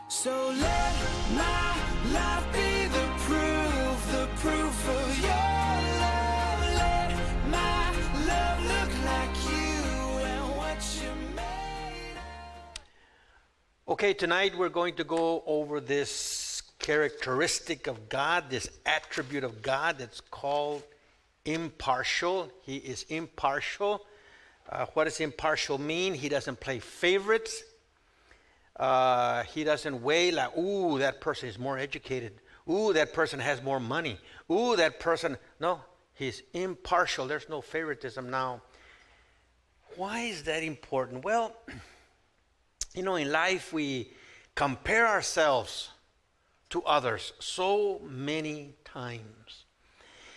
So let my life be the proof of your love. Let my love look like you and what you made of. Okay, tonight we're going to go over this characteristic of God, this attribute of God that's called impartial. He is impartial. What does impartial mean? He doesn't play favorites. He doesn't weigh like, ooh, that person is more educated. Ooh, that person has more money. Ooh, that person. No, he's impartial. There's no favoritism. Now, why is that important? Well, you know, in life we compare ourselves to others so many times.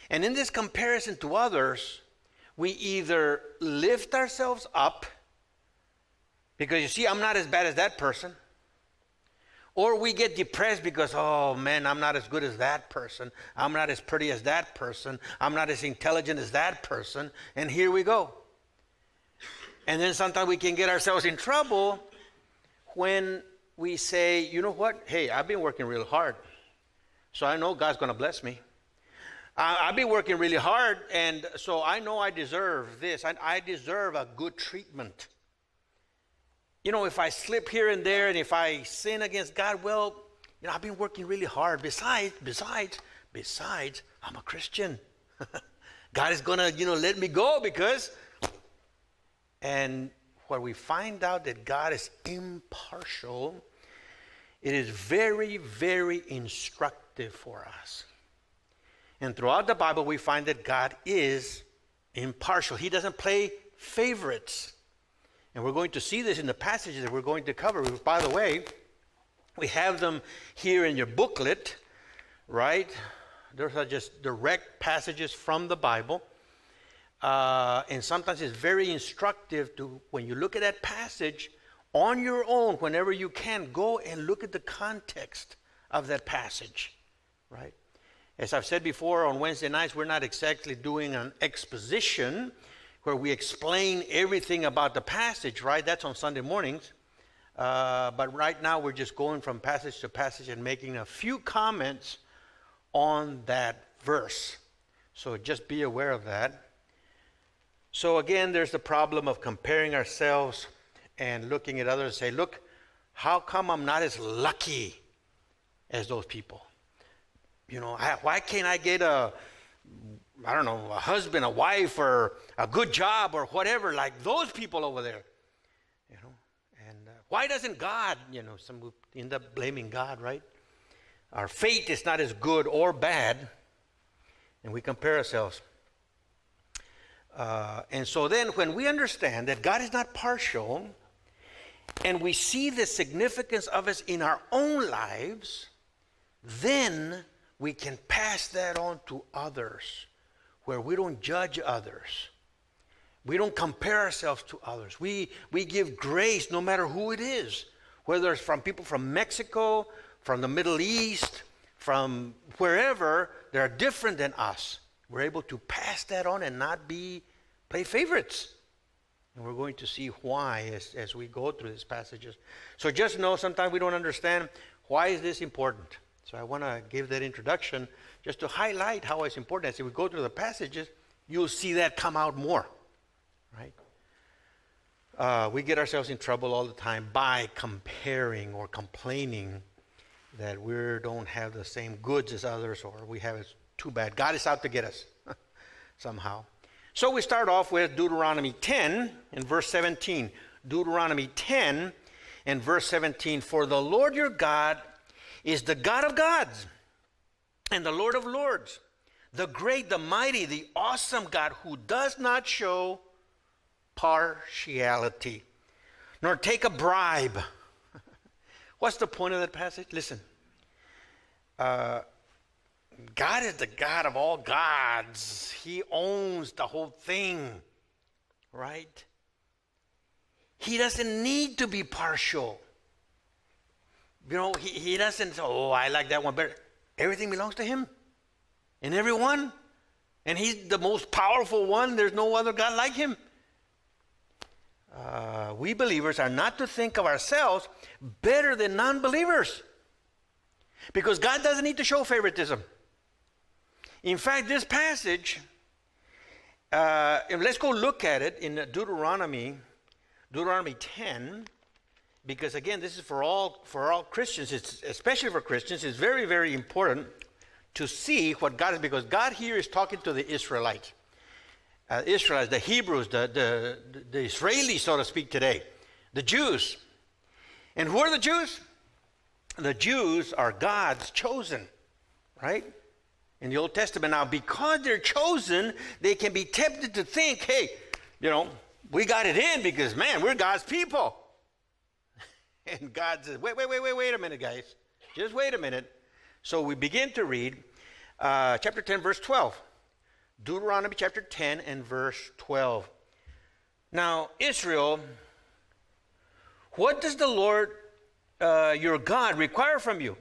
And in this comparison to others, we either lift ourselves up, because you see, I'm not as bad as that person. Or we get depressed because, oh man, I'm not as good as that person. I'm not as pretty as that person. I'm not as intelligent as that person. And here we go. And then sometimes we can get ourselves in trouble when we say, you know what? Hey, I've been working real hard. So I know God's going to bless me. I've been working really hard, and so I know I deserve this. I deserve a good treatment. You know, if I slip here and there and if I sin against God, well, you know, I've been working really hard. Besides, I'm a Christian. God is going to, you know, let me go because... And when we find out that God is impartial, it is very, very instructive for us. And throughout the Bible, we find that God is impartial. He doesn't play favorites. And we're going to see this in the passages that we're going to cover. By the way, we have them here in your booklet, right? Those are just direct passages from the Bible. And sometimes it's very instructive to, when you look at that passage, on your own, whenever you can, go and look at the context of that passage, right? As I've said before, on Wednesday nights, we're not exactly doing an exposition where we explain everything about the passage, right? That's on Sunday mornings. But right now, we're just going from passage to passage and making a few comments on that verse. So just be aware of that. So again, there's the problem of comparing ourselves and looking at others and say, look, how come I'm not as lucky as those people? You know, why can't I get a husband, a wife, or a good job, or whatever, like those people over there? You know, and why doesn't God, you know, some end up blaming God, right? Our fate is not as good or bad, and we compare ourselves. And so then when we understand that God is not partial, and we see the significance of it in our own lives, then we can pass that on to others, where we don't judge others. We don't compare ourselves to others. We give grace no matter who it is, whether it's from people from Mexico, from the Middle East, from wherever. They're different than us. We're able to pass that on and not play favorites. And we're going to see why as we go through these passages. So just know sometimes we don't understand why is this important. So I want to give that introduction just to highlight how it's important. As we go through the passages, you'll see that come out more, right? We get ourselves in trouble all the time by comparing or complaining that we don't have the same goods as others, or we have it too bad. God is out to get us somehow. So we start off with Deuteronomy 10 and verse 17. Deuteronomy 10 and verse 17. For the Lord your God is the God of gods and the Lord of lords, the great, the mighty, the awesome God, who does not show partiality, nor take a bribe. What's the point of that passage? Listen, God is the God of all gods. He owns the whole thing, right? He doesn't need to be partial. You know, he doesn't say, oh, I like that one better. Everything belongs to him and everyone. And he's the most powerful one. There's no other God like him. we believers are not to think of ourselves better than non-believers. Because God doesn't need to show favoritism. In fact, this passage, let's go look at it in Deuteronomy 10, because again, this is for all Christians, especially for Christians. It's very, very important to see what God is, because God here is talking to the Israelites. Israelites, the Hebrews, the Israelis, so to speak, today, the Jews. And who are the Jews? The Jews are God's chosen, right? In the Old Testament. Now, because they're chosen, they can be tempted to think, hey, we got it in because, man, we're God's people. And God says, wait a minute, guys. Just wait a minute. So we begin to read chapter 10, verse 12. Deuteronomy chapter 10 and verse 12. Now, Israel, what does the Lord your God require from you?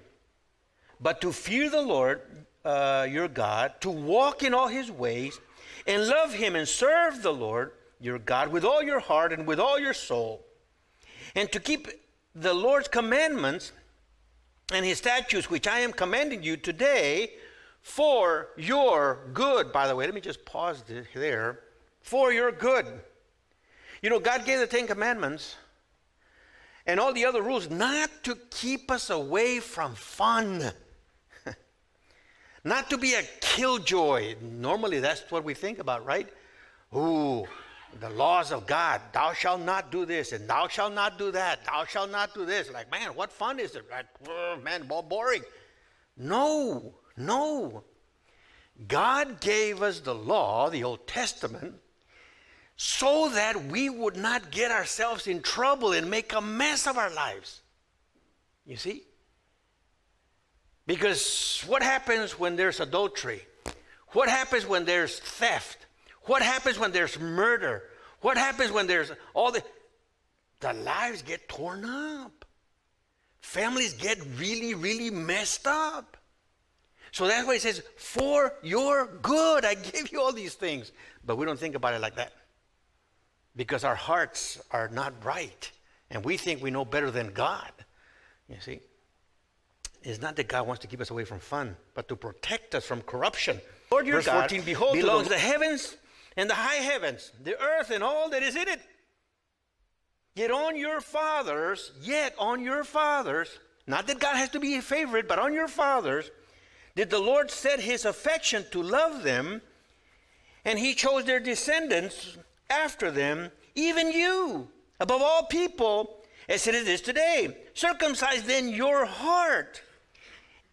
But to fear the Lord your God, to walk in all his ways, and love him and serve the Lord your God with all your heart and with all your soul, and to keep the Lord's commandments and his statutes, which I am commanding you today, for your good. By the way, let me just pause there. For your good. God gave the 10 Commandments and all the other rules not to keep us away from fun. Not to be a killjoy. Normally that's what we think about, right? Ooh, the laws of God. Thou shalt not do this and thou shalt not do that. Thou shalt not do this. Like, man, what fun is it? Like, man, boring. No. God gave us the law, the Old Testament, so that we would not get ourselves in trouble and make a mess of our lives. You see? Because what happens when there's adultery? What happens when there's theft? What happens when there's murder? What happens when there's all the lives get torn up. Families get really, really messed up. So that's why it says, for your good, I give you all these things. But we don't think about it like that. Because our hearts are not right. And we think we know better than God. You see? It's not that God wants to keep us away from fun, but to protect us from corruption. Lord your God 14, behold, belongs to the heavens and the high heavens, the earth and all that is in it. Yet on your fathers, not that God has to be a favorite, but on your fathers, did the Lord set his affection to love them, and he chose their descendants after them, even you, above all people, as it is today. Circumcise then your heart,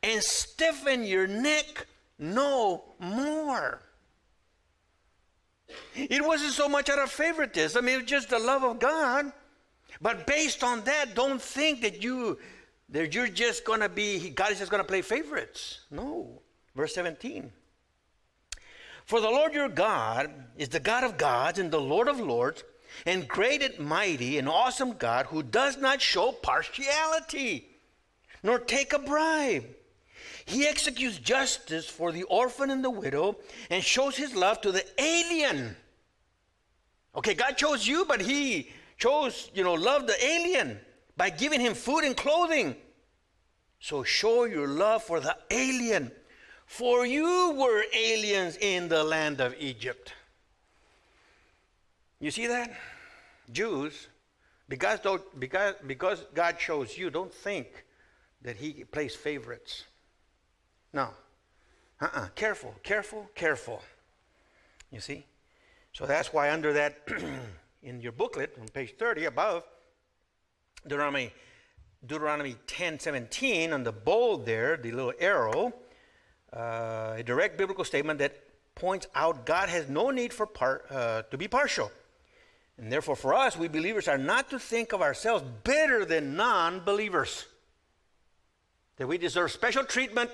and stiffen your neck no more. It wasn't so much out of favoritism, it was just the love of God. But based on that, don't think that you're just going to be, God is just going to play favorites. No. Verse 17. For the Lord your God is the God of gods and the Lord of lords, and great and mighty and awesome God, who does not show partiality, nor take a bribe. He executes justice for the orphan and the widow, and shows his love to the alien. Okay, God chose you, but he chose, love the alien by giving him food and clothing. So show your love for the alien. For you were aliens in the land of Egypt. You see that? Jews, because God chose you, don't think that he plays favorites. No. Careful. You see? So that's why under that, in your booklet, on page 30 above, Deuteronomy 10:17, on the bold there, the little arrow, a direct biblical statement that points out God has no need to be partial. And therefore, for us, we believers are not to think of ourselves better than non-believers. That we deserve special treatment,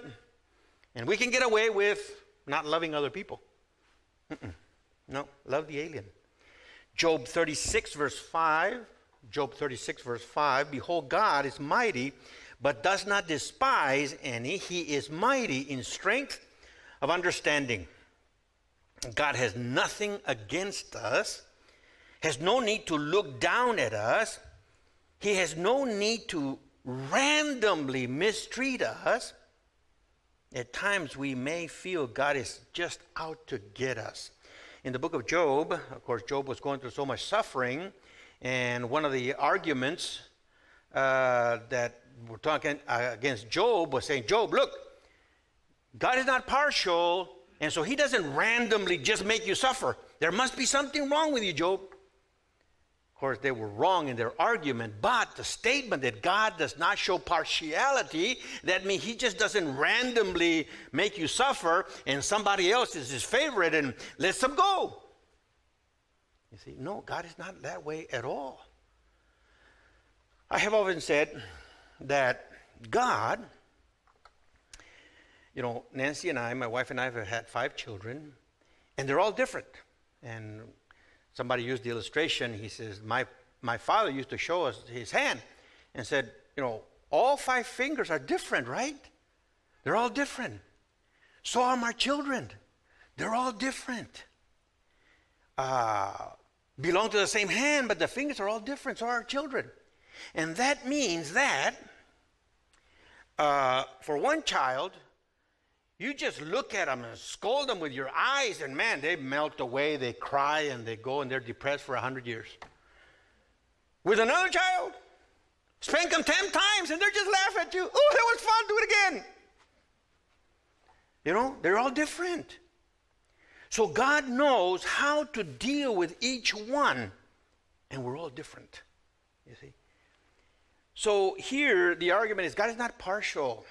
and we can get away with not loving other people. No, love the alien. Job 36, verse 5. Behold, God is mighty, but does not despise any. He is mighty in strength of understanding. God has nothing against us. has no need to look down at us. He has no need to randomly mistreat us. At times we may feel God is just out to get us. In the book of Job, of course, Job was going through so much suffering, and one of the arguments that we're talking against Job was saying, Job, look, God is not partial, and so he doesn't randomly just make you suffer. There must be something wrong with you, Job. Of course, they were wrong in their argument, but the statement that God does not show partiality, that means he just doesn't randomly make you suffer and somebody else is his favorite and lets them go. You see, no, God is not that way at all. I have often said that God, you know, Nancy and I, my wife and I have had 5 children, and they're all different. And somebody used the illustration. He says, my father used to show us his hand and said, you know, all 5 fingers are different, right? They're all different. So are my children. They're all different. Belong to the same hand, but the fingers are all different. So are our children. And that means that for one child, you just look at them and scold them with your eyes, and man, they melt away, they cry, and they go, and they're depressed for 100 years. With another child, spank them 10 times, and they're just laughing at you. Oh, that was fun, do it again. You know, they're all different. So God knows how to deal with each one, and we're all different, you see. So here, the argument is God is not partial.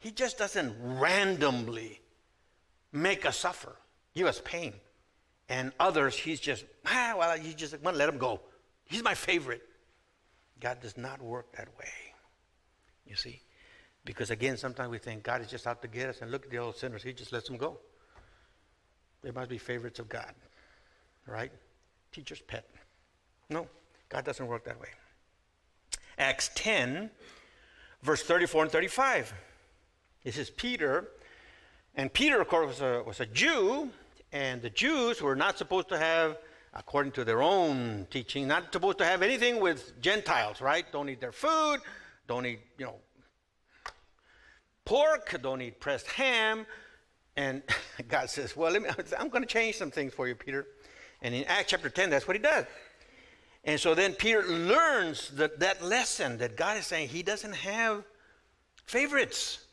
He just doesn't randomly make us suffer, give us pain. And others, he's just, you just want to let him go. He's my favorite. God does not work that way, you see. Because again, sometimes we think God is just out to get us, and look at the old sinners, he just lets them go. They must be favorites of God, right? Teacher's pet. No, God doesn't work that way. Acts 10, verse 34 and 35. This is Peter, and Peter, of course, was a Jew, and the Jews were not supposed to have, according to their own teaching, not supposed to have anything with Gentiles, right? Don't eat their food, don't eat, pork, don't eat pressed ham, and God says, well, I'm going to change some things for you, Peter. And in Acts chapter 10, that's what he does. And so then Peter learns that lesson that God is saying he doesn't have favorites.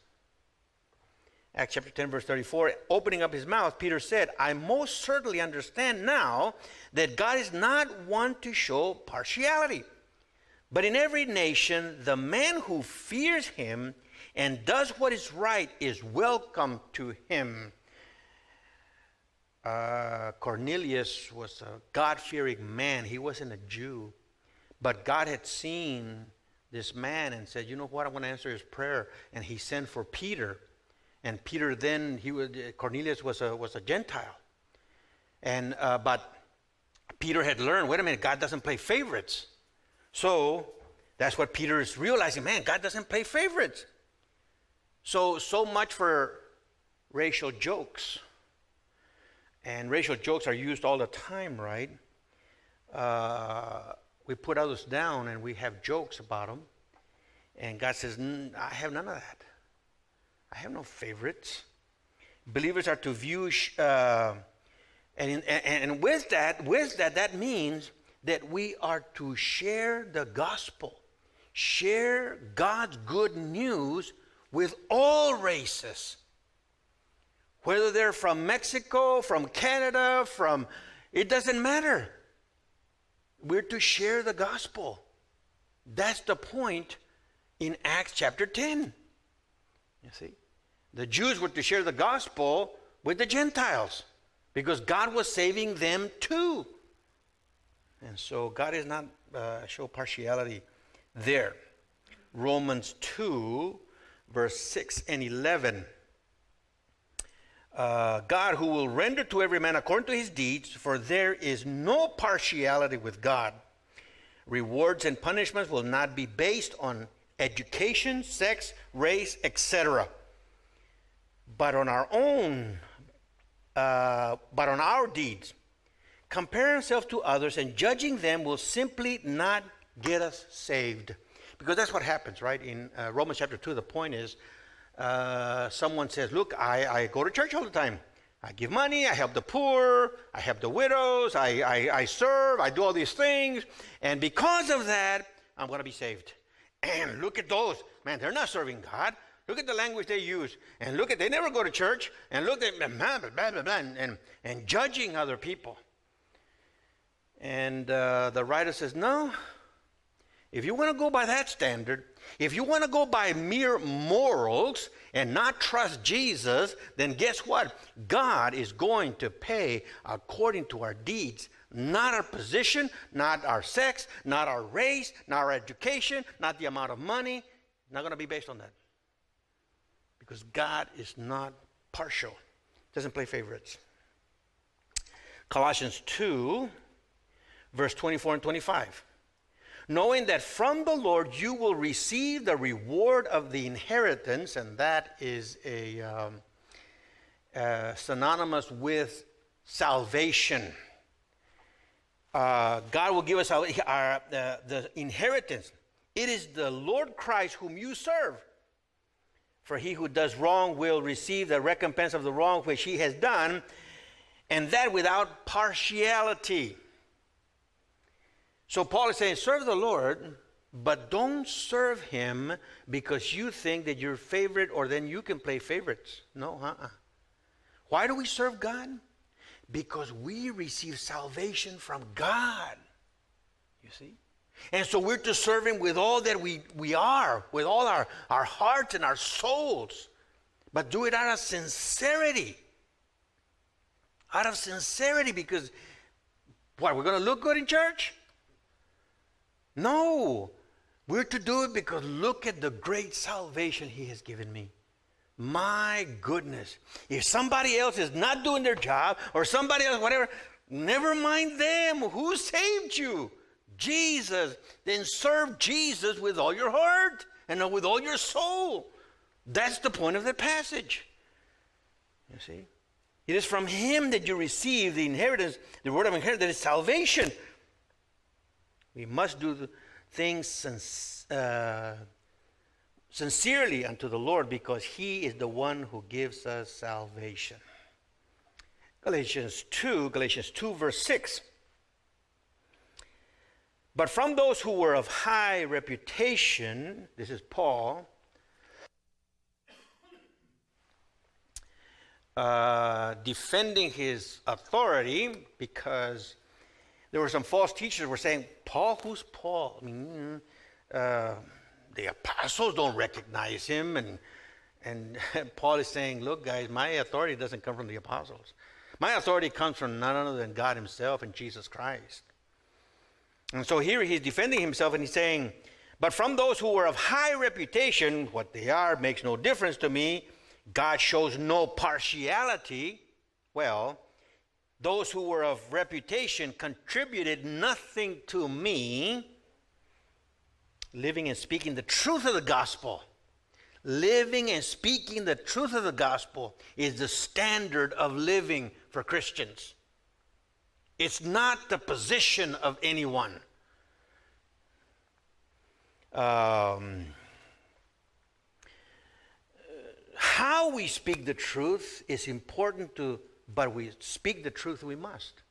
Acts chapter 10, verse 34, opening up his mouth, Peter said, I most certainly understand now that God is not one to show partiality. But in every nation, the man who fears him and does what is right is welcome to him. Cornelius was a God-fearing man. He wasn't a Jew. But God had seen this man and said, you know what, I want to answer his prayer. And he sent for Peter. And Peter then, Cornelius was a Gentile. And but Peter had learned, wait a minute, God doesn't play favorites. So that's what Peter is realizing, man, God doesn't play favorites. So much for racial jokes. And racial jokes are used all the time, right? We put others down and we have jokes about them. And God says, I have none of that. I have no favorites. Believers are to view, and with that means that we are to share the gospel, share God's good news with all races. Whether they're from Mexico, from Canada, it doesn't matter. We're to share the gospel. That's the point in Acts chapter 10. You see, the Jews were to share the gospel with the Gentiles because God was saving them too. And so God does not show partiality there. Romans 2, verse 6 and 11. God who will render to every man according to his deeds, for there is no partiality with God. Rewards and punishments will not be based on education, sex, race, etc., but on our deeds. comparing ourselves to others and judging them will simply not get us saved. Because that's what happens, right? In Romans chapter 2, the point is, someone says, look, I go to church all the time. I give money, I help the poor, I help the widows, I serve, I do all these things. And because of that, I'm going to be saved. And look at those. Man, they're not serving God. Look at the language they use. And look at, they never go to church. And look at, blah, blah, blah, blah, and judging other people. And the writer says, no. If you want to go by that standard, if you want to go by mere morals and not trust Jesus, then guess what? God is going to pay according to our deeds, not our position, not our sex, not our race, not our education, not the amount of money. Not going to be based on that. Because God is not partial. Doesn't play favorites. Colossians 2, verse 24 and 25. Knowing that from the Lord you will receive the reward of the inheritance, and that is synonymous with salvation. God will give us the inheritance. It is the Lord Christ whom you serve. For he who does wrong will receive the recompense of the wrong which he has done, and that without partiality. So Paul is saying, serve the Lord, but don't serve him because you think that you're favorite or then you can play favorites. No, Why do we serve God? Because we receive salvation from God. You see? And so we're to serve him with all that we are, with all our hearts and our souls. But do it out of sincerity. Out of sincerity, because what, we're going to look good in church? No, we're to do it because look at the great salvation he has given me. My goodness. If somebody else is not doing their job or somebody else, whatever, never mind them. Who saved you? Jesus. Then serve Jesus with all your heart and with all your soul. That's the point of the passage. You see? It is from him that you receive the inheritance, the word of inheritance, that is salvation. We must do the things sincerely unto the Lord because he is the one who gives us salvation. Galatians 2 verse 6. But from those who were of high reputation, this is Paul, defending his authority because there were some false teachers who were saying, Paul, who's Paul? I mean, the apostles don't recognize him. And Paul is saying, look, guys, my authority doesn't come from the apostles. My authority comes from none other than God himself and Jesus Christ. And so here he's defending himself and he's saying, but from those who were of high reputation, what they are makes no difference to me. God shows no partiality. Well, those who were of reputation contributed nothing to me. Living and speaking the truth of the gospel. Living and speaking the truth of the gospel is the standard of living for Christians. It's not the position of anyone. How we speak the truth is important but we speak the truth we must.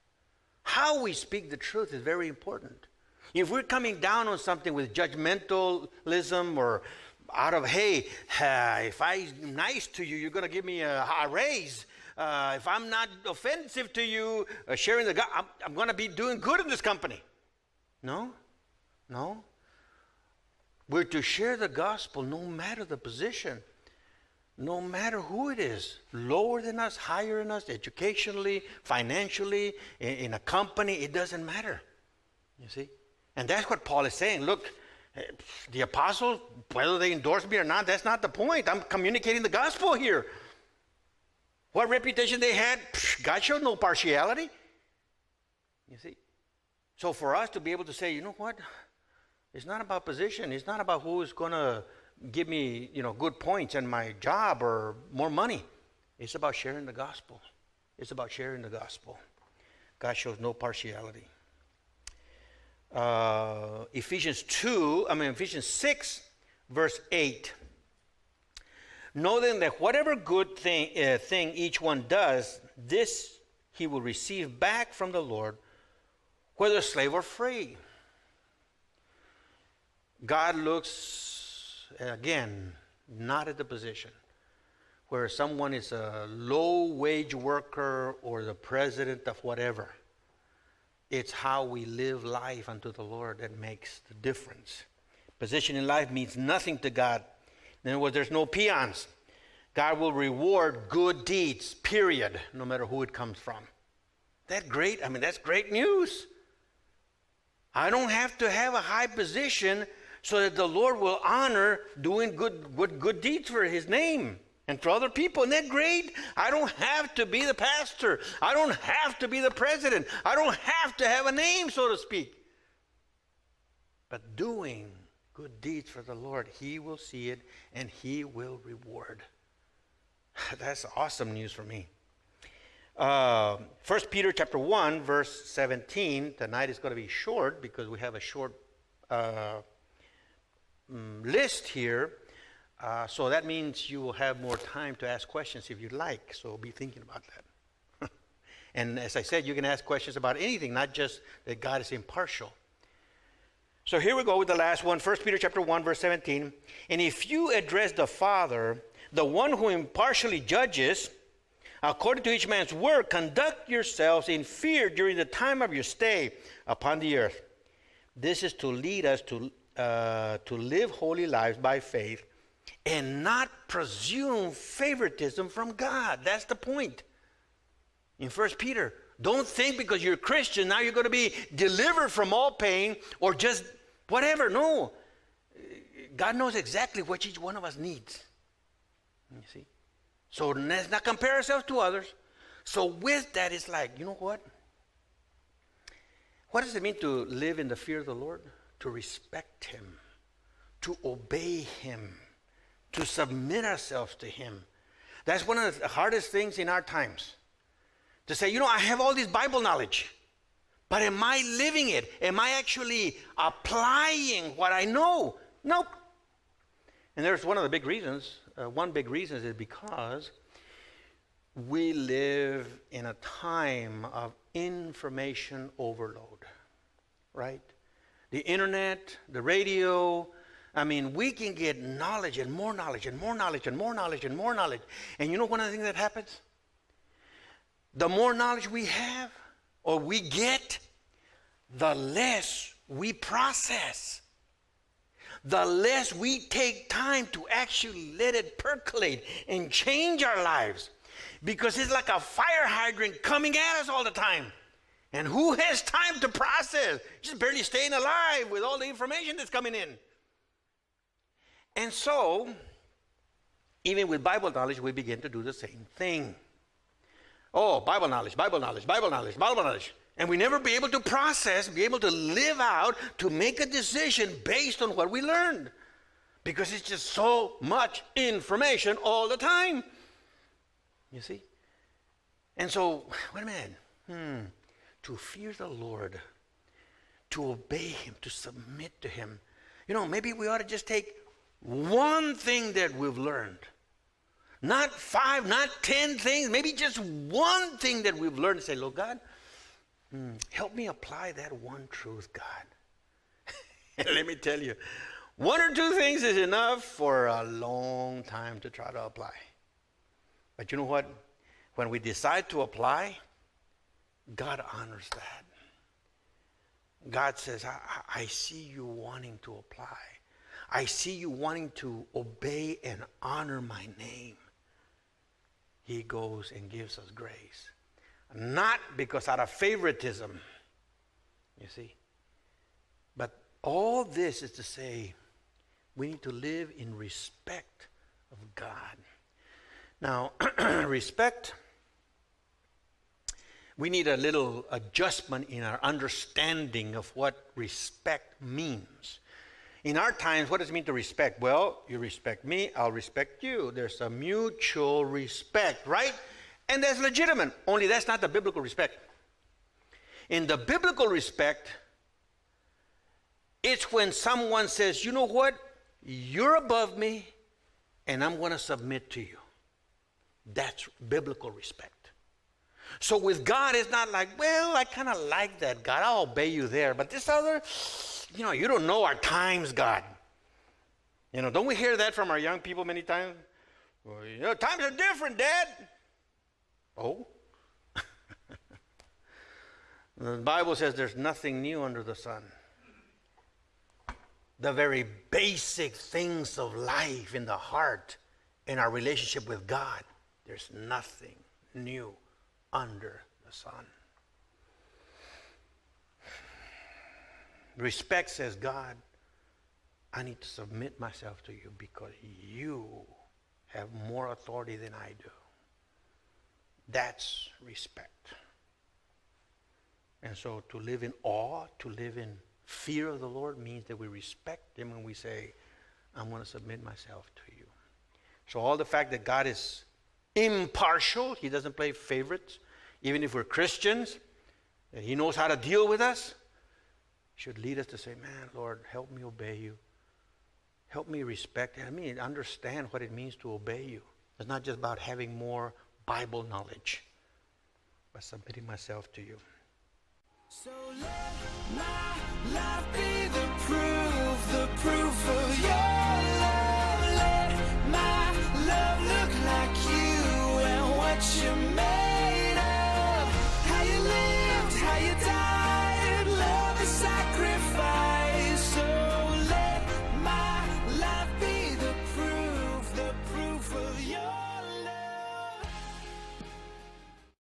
How we speak the truth is very important. If we're coming down on something with judgmentalism or out of, hey, if I'm nice to you, you're going to give me a raise. If I'm not offensive to you, sharing the gospel, I'm going to be doing good in this company. No. We're to share the gospel no matter the position, no matter who it is, lower than us, higher than us, educationally, financially, in a company, it doesn't matter. You see? And that's what Paul is saying. Look, the apostles, whether they endorse me or not, that's not the point. I'm communicating the gospel here. What reputation they had, God showed no partiality. You see? So for us to be able to say, you know what? It's not about position. It's not about who is going to give me, good points in my job or more money. It's about sharing the gospel. It's about sharing the gospel. God shows no partiality. Ephesians 6, verse 8. Know then that whatever good thing each one does, this he will receive back from the Lord, whether slave or free. God looks, again, not at the position where someone is a low-wage worker or the president of whatever. It's how we live life unto the Lord that makes the difference. Position in life means nothing to God. In other words, there's no peons. God will reward good deeds, period, no matter who it comes from. That great? I mean, that's great news. I don't have to have a high position so that the Lord will honor doing good deeds for his name and for other people. Isn't that great? I don't have to be the pastor. I don't have to be the president. I don't have to have a name, so to speak. But doing good deeds for the Lord, he will see it and he will reward. That's awesome news for me. 1 Peter chapter 1, verse 17. Tonight is going to be short because we have a short list here. So that means you will have more time to ask questions if you'd like. So be thinking about that. And as I said, you can ask questions about anything, not just that God is impartial. So here we go with the last one. 1 Peter chapter 1, verse 17. And if you address the Father, the one who impartially judges, according to each man's work, conduct yourselves in fear during the time of your stay upon the earth. This is to lead us to live holy lives by faith and not presume favoritism from God. That's the point. In 1 Peter, don't think because you're a Christian, now you're going to be delivered from all pain or just whatever. No. God knows exactly what each one of us needs. You see? So let's not compare ourselves to others. So with that, it's like, you know what? What does it mean to live in the fear of the Lord? To respect him, to obey him, to submit ourselves to him. That's one of the hardest things in our times. To say, I have all this Bible knowledge, but am I living it? Am I actually applying what I know? Nope. And there's one of the big reasons. One big reason is because we live in a time of information overload, right? The internet, the radio, we can get knowledge and more knowledge and more knowledge and more knowledge and more knowledge. And you know one of the things that happens? The more knowledge we have or we get, the less we process. The less we take time to actually let it percolate and change our lives. Because it's like a fire hydrant coming at us all the time. And who has time to process? Just barely staying alive with all the information that's coming in. And so, even with Bible knowledge, we begin to do the same thing. Oh, Bible knowledge, Bible knowledge, Bible knowledge, Bible knowledge. And we never be able to process, be able to live out, to make a decision based on what we learned. Because it's just so much information all the time. You see? And so, wait a minute. To fear the Lord, to obey him, to submit to him. Maybe we ought to just take one thing that we've learned. Not 5, not 10 things, maybe just one thing that we've learned and say, Lord God, help me apply that one truth, God. And let me tell you, 1 or 2 things is enough for a long time to try to apply. But you know what? When we decide to apply, God honors that. God says, I see you wanting to apply. I see you wanting to obey and honor my name. He goes and gives us grace. Not because out of favoritism, you see. But all this is to say, we need to live in respect of God. Now, respect, we need a little adjustment in our understanding of what respect means. In our times, what does it mean to respect? Well, you respect me, I'll respect you. There's a mutual respect, right? And that's legitimate, only that's not the biblical respect. In the biblical respect, it's when someone says, you know what? You're above me, and I'm going to submit to you. That's biblical respect. So with God, it's not like, well, I kind of like that, God. I'll obey you there. But this other, you don't know our times, God. Don't we hear that from our young people many times? Well, times are different, Dad. Oh? The Bible says there's nothing new under the sun. The very basic things of life in the heart, in our relationship with God, there's nothing new under the sun. Respect says, God, I need to submit myself to you because you have more authority than I do. That's respect. And so to live in awe, to live in fear of the Lord means that we respect him and we say, I'm going to submit myself to you. So all the fact that God is impartial, he doesn't play favorites, even if we're Christians, that he knows how to deal with us, should lead us to say, man, Lord, help me obey you. Help me respect. Understand what it means to obey you. It's not just about having more Bible knowledge, but submitting myself to you. So let my